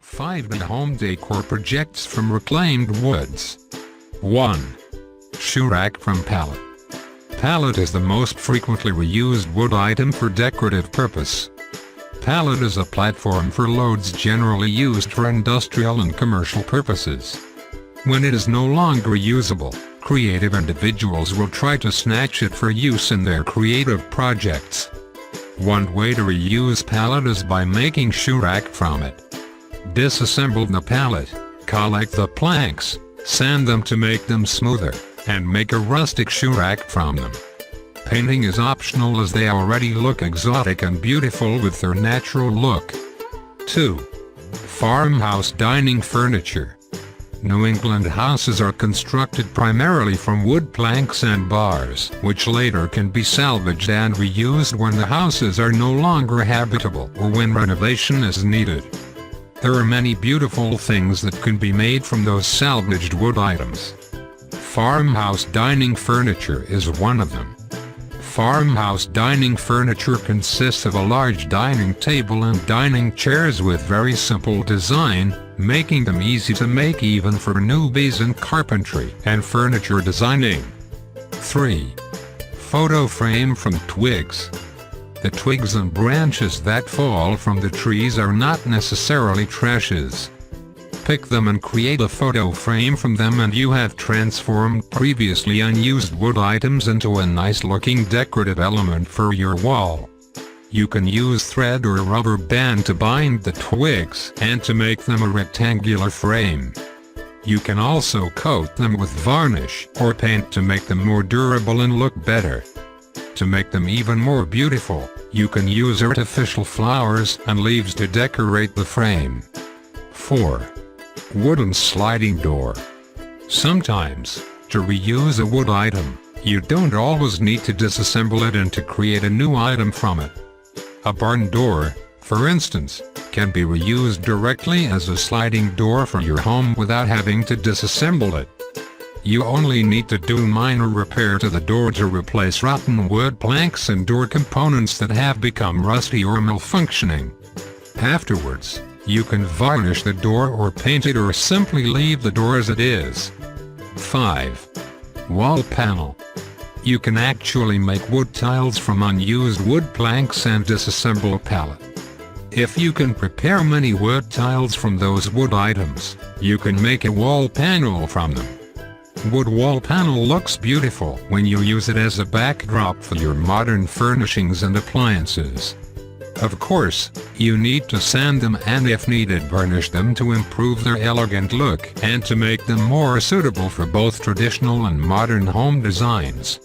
5 home decor projects from reclaimed woods. 1. Shoe rack from pallet. Pallet is the most frequently reused wood item for decorative purpose. Pallet is a platform for loads generally used for industrial and commercial purposes. When it is no longer usable, creative individuals will try to snatch it for use in their creative projects. One way to reuse pallet is by making shoe rack from it. Disassemble the pallet, collect the planks, sand them to make them smoother, and make a rustic shoe rack from them. Painting is optional as they already look exotic and beautiful with their natural look. 2. Farmhouse dining furniture. New England houses are constructed primarily from wood planks and bars, which later can be salvaged and reused when the houses are no longer habitable or when renovation is needed. There are many beautiful things that can be made from those salvaged wood items. Farmhouse dining furniture is one of them. Farmhouse dining furniture consists of a large dining table and dining chairs with very simple design, making them easy to make even for newbies in carpentry and furniture designing. 3. Photo frame from twigs. The twigs and branches that fall from the trees are not necessarily trashes. Pick them and create a photo frame from them and you have transformed previously unused wood items into a nice-looking decorative element for your wall. You can use thread or rubber band to bind the twigs and to make them a rectangular frame. You can also coat them with varnish or paint to make them more durable and look better. To make them even more beautiful, you can use artificial flowers and leaves to decorate the frame. 4. Wooden sliding door. Sometimes, to reuse a wood item, you don't always need to disassemble it and to create a new item from it. A barn door, for instance, can be reused directly as a sliding door for your home without having to disassemble it. You only need to do minor repair to the door to replace rotten wood planks and door components that have become rusty or malfunctioning. Afterwards, you can varnish the door or paint it or simply leave the door as it is. 5. Wall panel. You can actually make wood tiles from unused wood planks and disassemble a pallet. If you can prepare many wood tiles from those wood items, you can make a wall panel from them. Wood wall panel looks beautiful when you use it as a backdrop for your modern furnishings and appliances. Of course, you need to sand them and if needed varnish them to improve their elegant look and to make them more suitable for both traditional and modern home designs.